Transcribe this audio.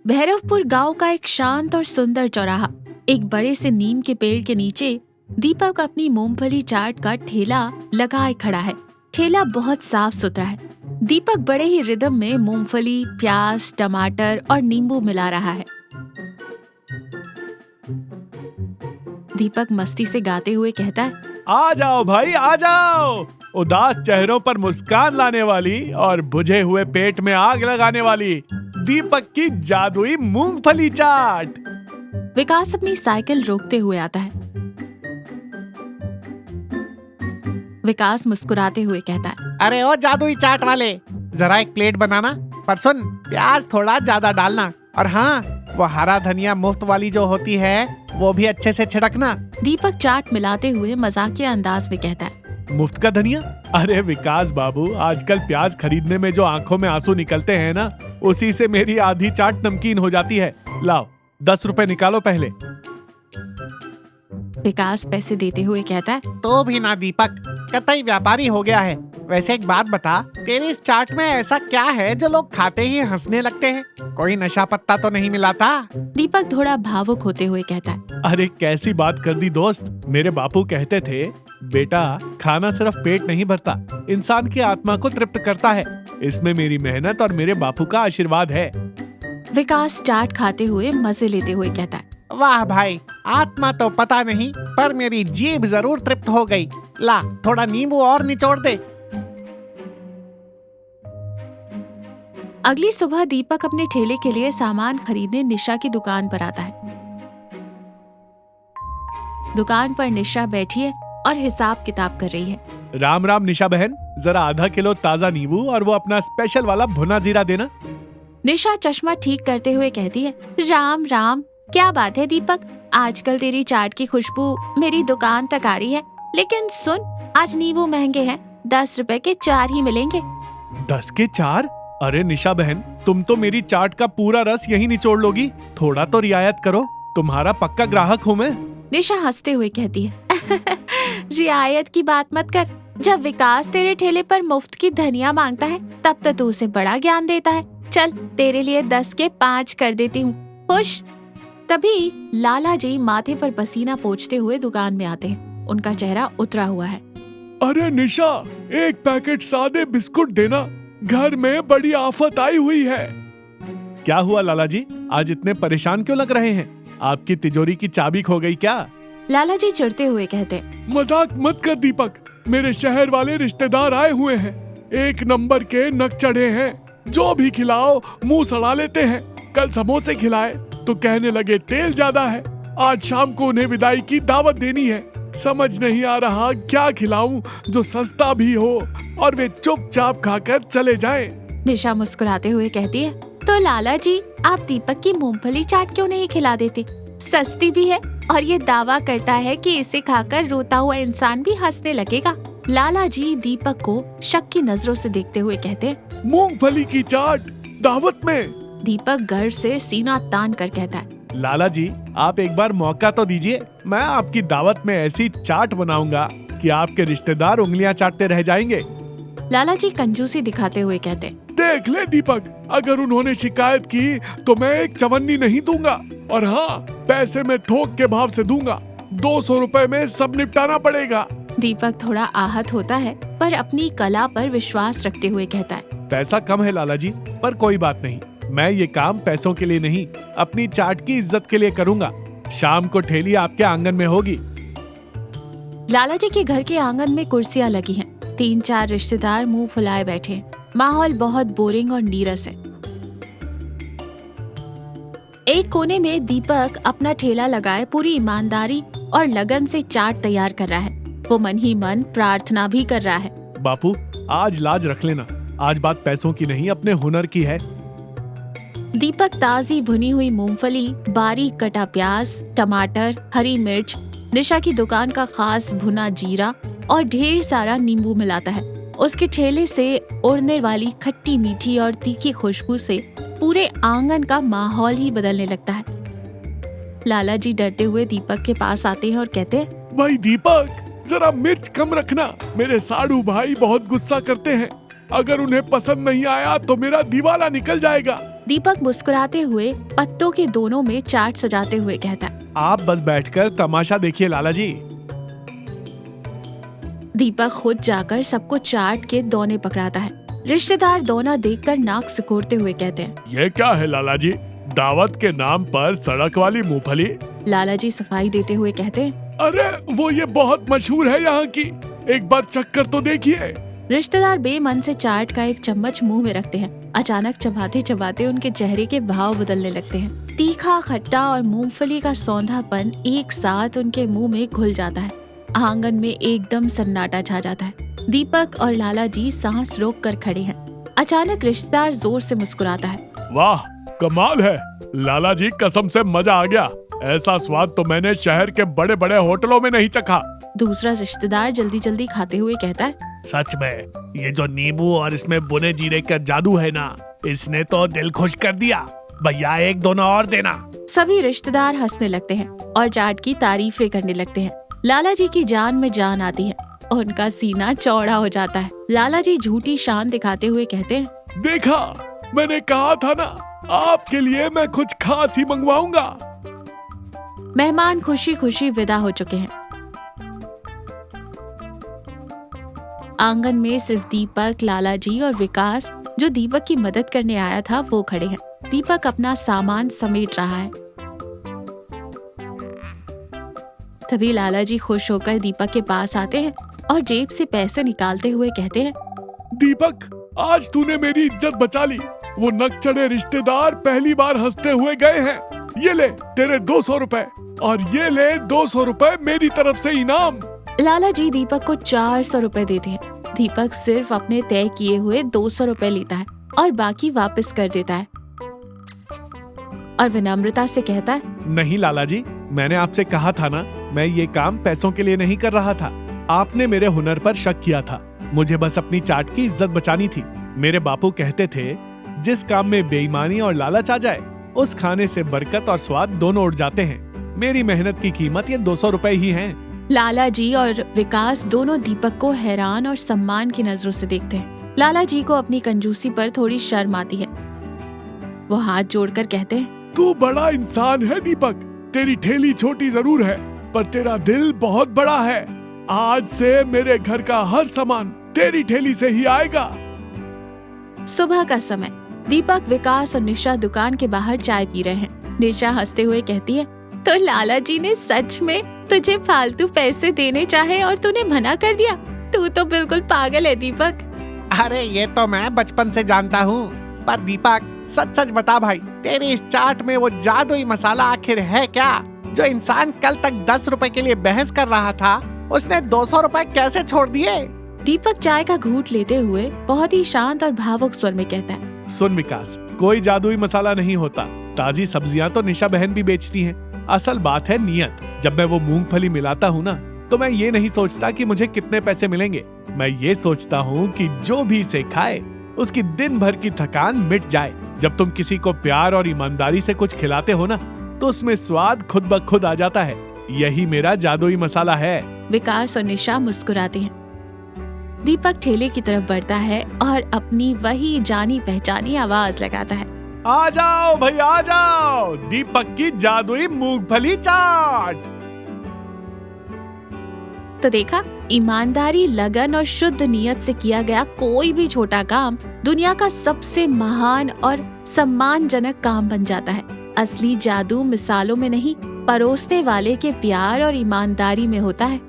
भैरवपुर गांव का एक शांत और सुंदर चौराहा। एक बड़े से नीम के पेड़ के नीचे दीपक अपनी मूंगफली चाट का ठेला लगाए खड़ा है। ठेला बहुत साफ सुथरा है। दीपक बड़े ही रिदम में मूंगफली, प्याज, टमाटर और नींबू मिला रहा है। दीपक मस्ती से गाते हुए कहता है, आ जाओ भाई आ जाओ, उदास चेहरों पर मुस्कान लाने वाली और बुझे हुए पेट में आग लगाने वाली दीपक की जादुई मूंगफली चाट। विकास अपनी साइकिल रोकते हुए आता है। विकास मुस्कुराते हुए कहता है, अरे ओ जादुई चाट वाले, जरा एक प्लेट बनाना, पर सुन प्याज थोड़ा ज्यादा डालना, और हाँ वो हरा धनिया मुफ्त वाली जो होती है वो भी अच्छे से छिड़कना। दीपक चाट मिलाते हुए मजाकिया अंदाज में कहता है, मुफ्त का धनिया? अरे विकास बाबू, आजकल प्याज खरीदने में जो आंखों में आंसू निकलते हैं ना, उसी से मेरी आधी चाट नमकीन हो जाती है। लाओ 10 रुपए निकालो पहले। विकास पैसे देते हुए कहता है, तो भी ना दीपक, कतई व्यापारी हो गया है। वैसे एक बात बता, तेरी इस चाट में ऐसा क्या है जो लोग खाते ही हंसने लगते हैं? कोई नशा पत्ता तो नहीं मिलाता? दीपक थोड़ा भावुक होते हुए कहता है, अरे कैसी बात कर दी दोस्त। मेरे बापू कहते थे, बेटा खाना सिर्फ पेट नहीं भरता, इंसान की आत्मा को तृप्त करता है। इसमें मेरी मेहनत और मेरे बापू का आशीर्वाद है। विकास चाट खाते हुए मजे लेते हुए कहता है, वाह भाई, आत्मा तो पता नहीं, पर मेरी जीभ जरूर तृप्त हो गई। ला थोड़ा नींबू और निचोड़ दे। अगली सुबह दीपक अपने ठेले के लिए सामान खरीदने निशा की दुकान पर आता है। दुकान पर निशा बैठी है और हिसाब किताब कर रही है। राम राम निशा बहन, जरा आधा किलो ताजा नींबू और वो अपना स्पेशल वाला भुना जीरा देना। निशा चश्मा ठीक करते हुए कहती है, राम राम, क्या बात है दीपक, आजकल तेरी चाट की खुशबू मेरी दुकान तक आ रही है। लेकिन सुन, आज नींबू महंगे हैं, 10 रुपए के 4 ही मिलेंगे। 10 के 4? अरे निशा बहन, तुम तो मेरी चाट का पूरा रस यही निचोड़ लोगी। थोड़ा तो रियायत करो, तुम्हारा पक्का ग्राहक हूँ मैं। निशा हंसते हुए कहती है, रियायत की बात मत कर। जब विकास तेरे ठेले पर मुफ्त की धनिया मांगता है, तब तो तू उसे बड़ा ज्ञान देता है। चल तेरे लिए 10 के 5 कर देती हूँ, खुश? तभी लाला जी माथे पर पसीना पोंछते हुए दुकान में आते हैं। उनका चेहरा उतरा हुआ है। अरे निशा, एक पैकेट सादे बिस्कुट देना, घर में बड़ी आफत आई हुई है। क्या हुआ लाला जी, आज इतने परेशान क्यों लग रहे हैं? आपकी तिजोरी की चाबी खो गई क्या? लाला जी चिढ़ते हुए कहते, मजाक मत कर दीपक, मेरे शहर वाले रिश्तेदार आए हुए हैं, एक नंबर के नक चढ़े हैं। जो भी खिलाओ मुंह सड़ा लेते हैं। कल समोसे खिलाए तो कहने लगे तेल ज्यादा है। आज शाम को उन्हें विदाई की दावत देनी है। समझ नहीं आ रहा क्या खिलाऊं जो सस्ता भी हो और वे चुपचाप खाकर चले जाएं। निशा मुस्कुराते हुए कहती है, तो लाला जी आप दीपक की मूंगफली चाट क्यों नहीं खिला देते? सस्ती भी है और ये दावा करता है कि इसे खाकर रोता हुआ इंसान भी हंसने लगेगा। लाला जी दीपक को शक की नजरों से देखते हुए कहते, मूंगफली की चाट दावत में? दीपक गर्व से सीना तान कर कहता है, लाला जी आप एक बार मौका तो दीजिए, मैं आपकी दावत में ऐसी चाट बनाऊंगा कि आपके रिश्तेदार उंगलियां चाटते रह जाएंगे। लाला जी कंजूसी दिखाते हुए कहते, देख ले दीपक, अगर उन्होंने शिकायत की तो मैं एक चवन्नी नहीं दूंगा, और हाँ पैसे मैं थोक के भाव से दूंगा। 200 रुपए में सब निपटाना पड़ेगा। दीपक थोड़ा आहत होता है पर अपनी कला पर विश्वास रखते हुए कहता है, पैसा कम है लाला जी, पर कोई बात नहीं, मैं ये काम पैसों के लिए नहीं, अपनी चाट की इज्जत के लिए करूंगा। शाम को ठेली आपके आंगन में होगी। लाला जी के घर के आंगन में कुर्सियां लगी हैं। 3-4 रिश्तेदार मुंह फुलाए बैठे हैं। माहौल बहुत बोरिंग और नीरस है। एक कोने में दीपक अपना ठेला लगाए पूरी ईमानदारी और लगन से चाट तैयार कर रहा है। वो मन ही मन प्रार्थना भी कर रहा है, बापू आज लाज रख लेना, आज बात पैसों की नहीं अपने हुनर की है। दीपक ताजी भुनी हुई मूंगफली, बारीक कटा प्याज, टमाटर, हरी मिर्च, निशा की दुकान का खास भुना जीरा और ढेर सारा नींबू मिलाता है। उसके ठेले से उड़ने वाली खट्टी मीठी और तीखी खुशबू से पूरे आंगन का माहौल ही बदलने लगता है। लाला जी डरते हुए दीपक के पास आते हैं और कहते हैं, भाई दीपक जरा मिर्च कम रखना, मेरे साड़ू भाई बहुत गुस्सा करते हैं, अगर उन्हें पसंद नहीं आया तो मेरा दिवाला निकल जाएगा। दीपक मुस्कुराते हुए पत्तों के दोनों में चाट सजाते हुए कहता है। आप बस बैठकर तमाशा देखिए लाला जी। दीपक खुद जाकर सबको चाट के दोने पकड़ाता है। रिश्तेदार दोना देखकर नाक सिकोड़ते हुए कहते हैं, ये क्या है लाला जी, दावत के नाम पर सड़क वाली मूंगफली? लाला जी सफाई देते हुए कहते हैं, अरे वो ये बहुत मशहूर है यहाँ की, एक बार चक्कर तो देखिए। रिश्तेदार बेमन से चाट का एक चम्मच मुंह में रखते हैं। अचानक चबाते चबाते उनके चेहरे के भाव बदलने लगते हैं। तीखा, खट्टा और मूंगफली का सौंधापन एक साथ उनके मुंह में घुल जाता है। आंगन में एकदम सन्नाटा छा जाता है। दीपक और लाला जी सांस रोक कर खड़े हैं। अचानक रिश्तेदार जोर से मुस्कुराता है। वाह कमाल है लाला जी, कसम से मजा आ गया। ऐसा स्वाद तो मैंने शहर के बड़े बड़े होटलों में नहीं चखा। दूसरा रिश्तेदार जल्दी जल्दी खाते हुए कहता है, सच में ये जो नींबू और इसमें बुने जीरे का जादू है ना, इसने तो दिल खुश कर दिया। भैया एक दोना और देना। सभी रिश्तेदार हंसने लगते हैं और चाट की तारीफें करने लगते हैं। लाला जी की जान में जान आती है। उनका सीना चौड़ा हो जाता है। लाला जी झूठी शान दिखाते हुए कहते हैं, देखा, मैंने कहा था ना, आपके लिए मैं कुछ खास ही मंगवाऊंगा। मेहमान खुशी खुशी विदा हो चुके हैं। आंगन में सिर्फ दीपक, लाला जी और विकास, जो दीपक की मदद करने आया था, वो खड़े हैं। दीपक अपना सामान समेट रहा है। तभी लाला जी खुश होकर दीपक के पास आते हैं और जेब से पैसे निकालते हुए कहते हैं, दीपक, आज तूने मेरी इज्जत बचा ली। वो नकचढ़े रिश्तेदार पहली बार हंसते हुए गए हैं। ये ले तेरे 200 रुपए और ये ले 200 रुपए मेरी तरफ से इनाम। लाला जी दीपक को 400 रुपए देते हैं। दीपक सिर्फ अपने तय किए हुए 200 रुपए लेता है और बाकी वापस कर देता है और विनम्रता से कहता है, नहीं लाला जी, मैंने आपसे कहा था ना, मैं ये काम पैसों के लिए नहीं कर रहा था। आपने मेरे हुनर पर शक किया था। मुझे बस अपनी चाट की इज्जत बचानी थी। मेरे बापू कहते थे, जिस काम में बेईमानी और लालच आ जाए, उस खाने से बरकत और स्वाद दोनों उड़ जाते हैं। मेरी मेहनत की कीमत ये 200 रुपए ही है। लाला जी और विकास दोनों दीपक को हैरान और सम्मान की नजरों से देखते हैं। लाला जी को अपनी कंजूसी पर थोड़ी शर्म आती है। वो हाथ जोड़कर कहते हैं, तू बड़ा इंसान है दीपक। तेरी ठेली छोटी जरूर है, पर तेरा दिल बहुत बड़ा है। आज से मेरे घर का हर सामान तेरी ठेली से ही आएगा। सुबह का समय। दीपक, विकास और निशा दुकान के बाहर चाय पी रहे हैं। निशा हंसते हुए कहती है, तो लाला जी ने सच में तुझे फालतू पैसे देने चाहे और तूने मना कर दिया। तू तो बिल्कुल पागल है दीपक। अरे ये तो मैं बचपन से जानता हूँ। पर दीपक, सच सच बता भाई, तेरी इस चाट में वो जादुई मसाला आखिर है क्या? जो इंसान कल तक 10 रुपए के लिए बहस कर रहा था, उसने 200 रुपए कैसे छोड़ दिए? दीपक चाय का घूंट लेते हुए बहुत ही शांत और भावुक स्वर में कहता है, सुन विकास, कोई जादुई मसाला नहीं होता। ताजी सब्जियां तो निशा बहन भी बेचती हैं। असल बात है नियत। जब मैं वो मूंगफली मिलाता हूँ ना, तो मैं ये नहीं सोचता कि मुझे कितने पैसे मिलेंगे। मैं ये सोचता हूँ कि जो भी इसे खाए, उसकी दिन भर की थकान मिट जाए। जब तुम किसी को प्यार और ईमानदारी से कुछ खिलाते हो ना, तो उसमें स्वाद खुद ब खुद आ जाता है। यही मेरा जादुई मसाला है। विकास और निशा मुस्कुराते हैं। दीपक ठेले की तरफ बढ़ता है और अपनी वही जानी पहचानी आवाज लगाता है, आ जाओ भाई आ जाओ, दीपक की जादुई मूंगफली चाट। तो देखा, ईमानदारी, लगन और शुद्ध नियत से किया गया कोई भी छोटा काम दुनिया का सबसे महान और सम्मानजनक काम बन जाता है। असली जादू मिसालों में नहीं, परोसने वाले के प्यार और ईमानदारी में होता है।